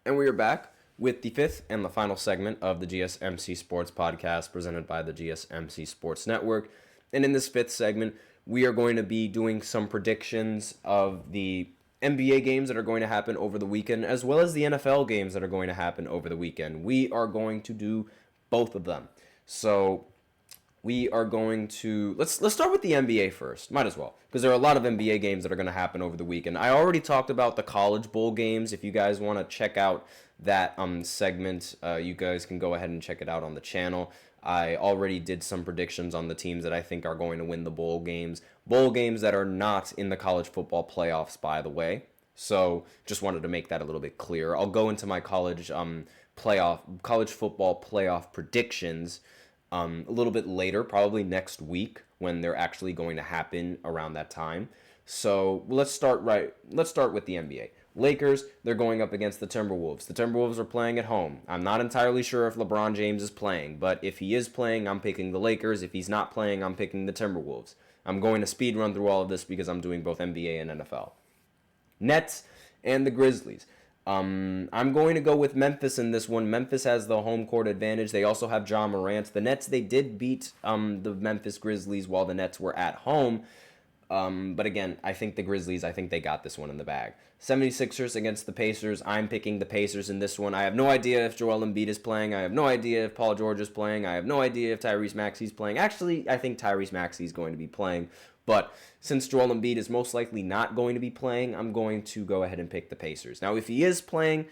And we are back with the fifth and the final segment of the GSMC Sports Podcast presented by the GSMC Sports Network. And in this fifth segment, we are going to be doing some predictions of the NBA games that are going to happen over the weekend, as well as the NFL games that are going to happen over the weekend. We are going to do both of them. So we are going to let's start with the NBA first. Might as well, because there are a lot of NBA games that are going to happen over the weekend. I already talked about the college bowl games. If you guys want to check out that segment, you guys can go ahead and check it out on the channel. I already did some predictions on the teams that I think are going to win the bowl games. Bowl games that are not in the college football playoffs, by the way. So just wanted to make that a little bit clear. I'll go into my college football playoff predictions a little bit later, probably next week when they're actually going to happen around that time. So let's start with the NBA. Lakers, they're going up against the Timberwolves. The Timberwolves are playing at home. I'm not entirely sure if LeBron James is playing, but if he is playing, I'm picking the Lakers. If he's not playing, I'm picking the Timberwolves. I'm going to speed run through all of this because I'm doing both NBA and NFL. Nets and the Grizzlies. I'm going to go with Memphis in this one. Memphis has the home court advantage. They also have Ja Morant. The Nets, they did beat the Memphis Grizzlies while the Nets were at home. But again, I think the Grizzlies, I think they got this one in the bag. 76ers against the Pacers. I'm picking the Pacers in this one. I have no idea if Joel Embiid is playing. I have no idea if Paul George is playing. I have no idea if Tyrese Maxey's playing. Actually, I think Tyrese Maxey is going to be playing. But since Joel Embiid is most likely not going to be playing, I'm going to go ahead and pick the Pacers. Now, if he is playing,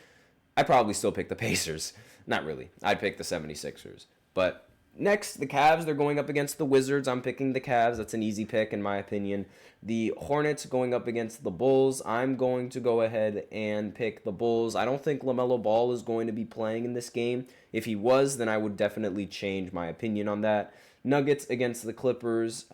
I'd probably still pick the Pacers. Not really. I'd pick the 76ers. But next, the Cavs, they're going up against the Wizards. I'm picking the Cavs. That's an easy pick in my opinion. The Hornets going up against the Bulls. I'm going to go ahead and pick the Bulls. I don't think LaMelo Ball is going to be playing in this game. If he was, then I would definitely change my opinion on that. Nuggets against the Clippers.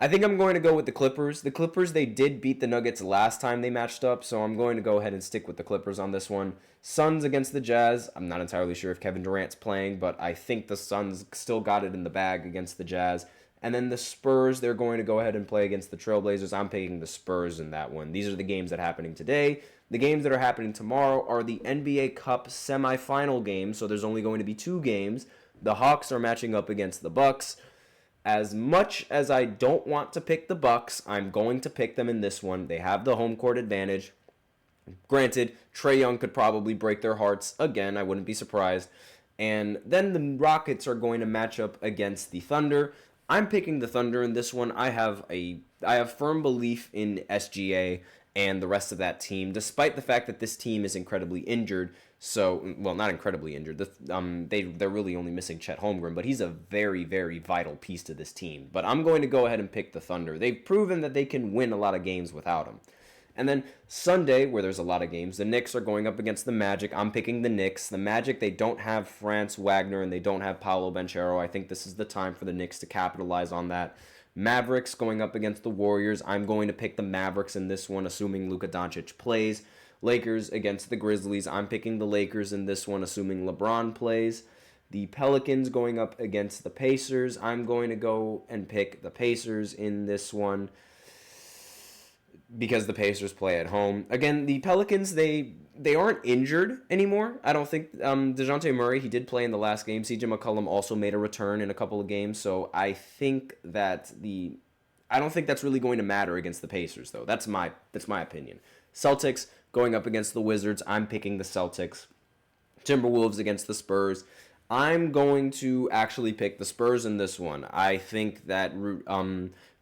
I think I'm going to go with the Clippers. The Clippers, they did beat the Nuggets last time they matched up, so I'm going to go ahead and stick with the Clippers on this one. Suns against the Jazz. I'm not entirely sure if Kevin Durant's playing, but I think the Suns still got it in the bag against the Jazz. And then the Spurs, they're going to go ahead and play against the Trailblazers. I'm picking the Spurs in that one. These are the games that are happening today. The games that are happening tomorrow are the NBA Cup semifinal games, so there's only going to be 2 games. The Hawks are matching up against the Bucks. As much as I don't want to pick the Bucks, I'm going to pick them in this one. They have the home court advantage. Granted, Trae Young could probably break their hearts again. I wouldn't be surprised. And then the Rockets are going to match up against the Thunder. I'm picking the Thunder in this one. I have firm belief in SGA and the rest of that team, despite the fact that this team is incredibly injured. So, well, not incredibly injured. They're really only missing Chet Holmgren, but he's a very, very vital piece to this team. But I'm going to go ahead and pick the Thunder. They've proven that they can win a lot of games without him. And then Sunday, where there's a lot of games, the Knicks are going up against the Magic. I'm picking the Knicks. The Magic, they don't have Franz Wagner and they don't have Paolo Banchero. I think this is the time for the Knicks to capitalize on that. Mavericks going up against the Warriors. I'm going to pick the Mavericks in this one, assuming Luka Doncic plays. Lakers against the Grizzlies. I'm picking the Lakers in this one, assuming LeBron plays. The Pelicans going up against the Pacers. I'm going to go and pick the Pacers in this one because the Pacers play at home. Again, the Pelicans, they aren't injured anymore. I don't think DeJounte Murray, he did play in the last game. CJ McCollum also made a return in a couple of games. So I think that I don't think that's really going to matter against the Pacers, though. That's my opinion. Celtics going up against the Wizards. I'm picking the Celtics. Timberwolves against the Spurs. I'm going to actually pick the Spurs in this one. I think that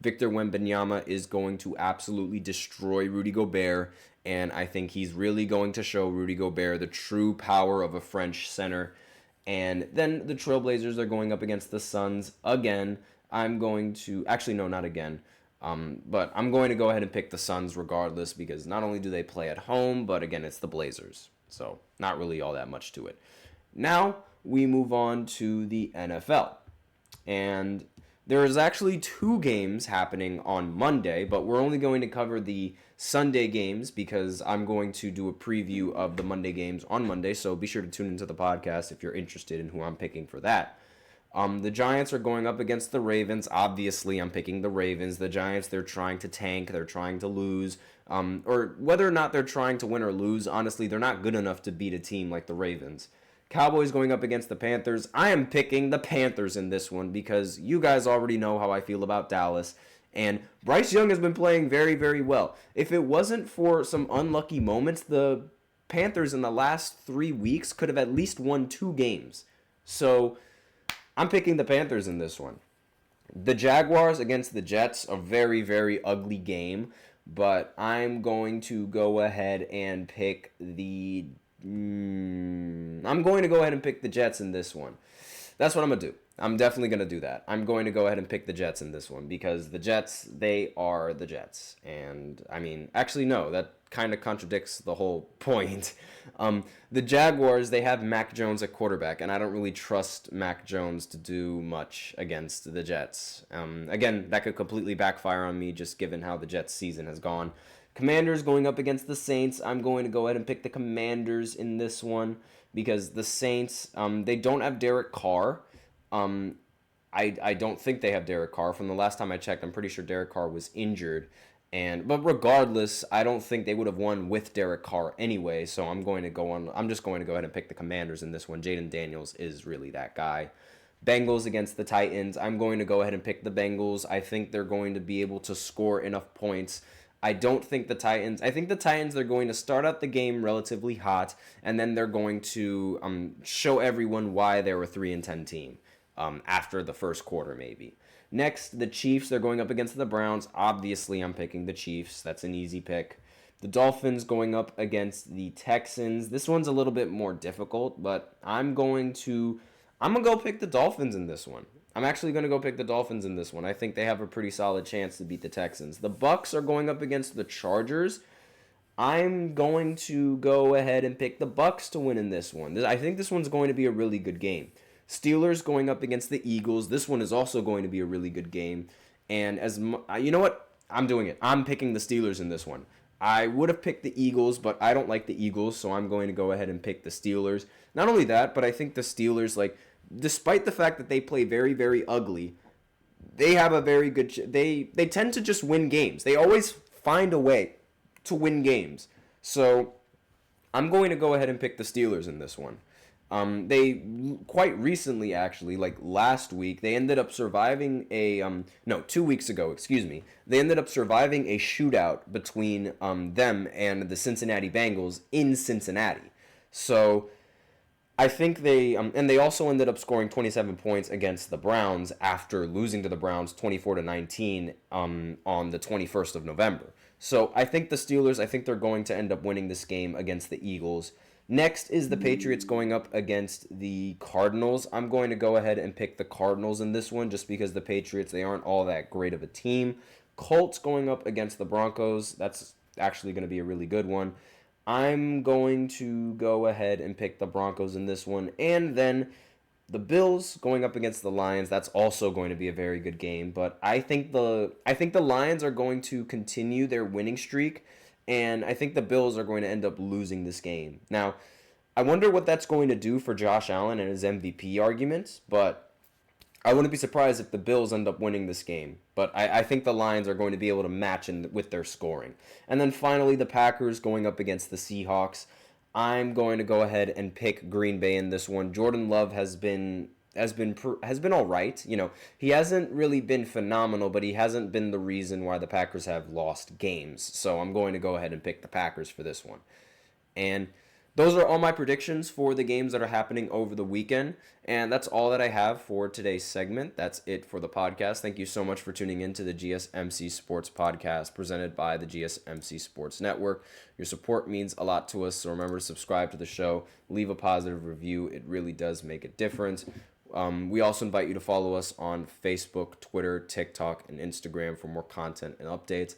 Victor Wembanyama is going to absolutely destroy Rudy Gobert, and I think he's really going to show Rudy Gobert the true power of a French center. And then the Trailblazers are going up against the Suns again. I'm going to... Actually, no, not again. But I'm going to go ahead and pick the Suns regardless because not only do they play at home, but again, it's the Blazers. So not really all that much to it. Now we move on to the NFL. And there is actually 2 games happening on Monday, but we're only going to cover the Sunday games because I'm going to do a preview of the Monday games on Monday. So be sure to tune into the podcast if you're interested in who I'm picking for that. The Giants are going up against the Ravens. Obviously, I'm picking the Ravens. The Giants, they're trying to tank. They're trying to lose. Or whether or not they're trying to win or lose, honestly, they're not good enough to beat a team like the Ravens. Cowboys going up against the Panthers. I am picking the Panthers in this one because you guys already know how I feel about Dallas. And Bryce Young has been playing very, very well. If it wasn't for some unlucky moments, the Panthers in the last 3 weeks could have at least won 2 games. So I'm picking the Panthers in this one. The Jaguars against the Jets, a very, very ugly game. But I'm going to go ahead and pick the... I'm going to go ahead and pick the Jets in this one. That's what I'm going to do. I'm definitely going to do that. I'm going to go ahead and pick the Jets in this one because the Jets, they are the Jets. And, I mean, actually, no, that kind of contradicts the whole point. The Jaguars, they have Mac Jones at quarterback, and I don't really trust Mac Jones to do much against the Jets. Again, that could completely backfire on me just given how the Jets season has gone. Commanders going up against the Saints. I'm going to go ahead and pick the Commanders in this one because the Saints, they don't have Derek Carr. I don't think they have Derek Carr. From the last time I checked, I'm pretty sure Derek Carr was injured. But regardless, I don't think they would have won with Derek Carr anyway. So I'm just going to go ahead and pick the Commanders in this one. Jaden Daniels is really that guy. Bengals against the Titans. I'm going to go ahead and pick the Bengals. I think they're going to be able to score enough points. I think the Titans, they're going to start out the game relatively hot, and then they're going to show everyone why they're a 3-10 team after the first quarter maybe. Next, the Chiefs, they're going up against the Browns. Obviously, I'm picking the Chiefs. That's an easy pick. The Dolphins going up against the Texans. This one's a little bit more difficult, but I'm going to go pick the Dolphins in this one. I'm actually going to go pick the Dolphins in this one. I think they have a pretty solid chance to beat the Texans. The Bucs are going up against the Chargers. I'm going to go ahead and pick the Bucs to win in this one. I think this one's going to be a really good game. Steelers going up against the Eagles. This one is also going to be a really good game. And you know what? I'm doing it. I'm picking the Steelers in this one. I would have picked the Eagles, but I don't like the Eagles, so I'm going to go ahead and pick the Steelers. Not only that, but I think the Steelers, despite the fact that they play very, very ugly, they have a very good... They tend to just win games. They always find a way to win games. So I'm going to go ahead and pick the Steelers in this one. They quite recently, actually, last week, they ended up surviving 2 weeks ago, they ended up surviving a shootout between them and the Cincinnati Bengals in Cincinnati. So I think and they also ended up scoring 27 points against the Browns after losing to the Browns 24-19 on the 21st of November. So I think the Steelers, they're going to end up winning this game against the Eagles. Next is the Patriots going up against the Cardinals. I'm going to go ahead and pick the Cardinals in this one just because the Patriots, they aren't all that great of a team. Colts going up against the Broncos. That's actually going to be a really good one. I'm going to go ahead and pick the Broncos in this one. And then the Bills going up against the Lions. That's also going to be a very good game. But I think the Lions are going to continue their winning streak. And I think the Bills are going to end up losing this game. Now, I wonder what that's going to do for Josh Allen and his MVP arguments, but I wouldn't be surprised if the Bills end up winning this game. But I think the Lions are going to be able to match with their scoring. And then finally, the Packers going up against the Seahawks. I'm going to go ahead and pick Green Bay in this one. Jordan Love has been all right. He hasn't really been phenomenal, but he hasn't been the reason why the Packers have lost games. So I'm going to go ahead and pick the Packers for this one. And those are all my predictions for the games that are happening over the weekend. And that's all that I have for today's segment. That's it for the podcast. Thank you so much for tuning in to the GSMC Sports Podcast presented by the GSMC Sports Network. Your support means a lot to us, so remember to subscribe to the show, leave a positive review. It really does make a difference. We also invite you to follow us on Facebook, Twitter, TikTok, and Instagram for more content and updates.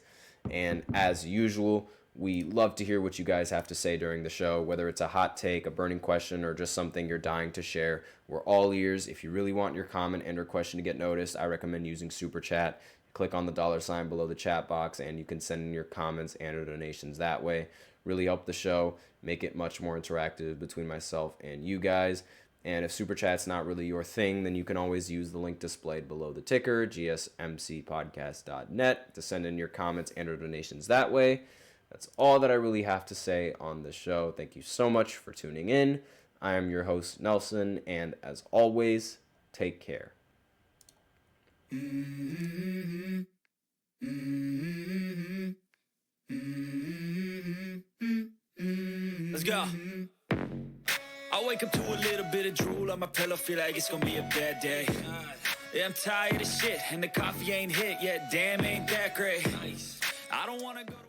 And as usual, we love to hear what you guys have to say during the show, whether it's a hot take, a burning question, or just something you're dying to share. We're all ears. If you really want your comment and or question to get noticed, I recommend using Super Chat. Click on the $ below the chat box, and you can send in your comments and or donations that way. Really help the show, make it much more interactive between myself and you guys. And if Super Chat's not really your thing, then you can always use the link displayed below the ticker, gsmcpodcast.net, to send in your comments and or donations that way. That's all that I really have to say on the show. Thank you so much for tuning in. I am your host, Nelson, and as always, take care. Let's go. I wake up to a little bit of drool on my pillow, feel like it's gonna be a bad day. Yeah, I'm tired of shit, and the coffee ain't hit yet, damn, ain't that great. I don't wanna go to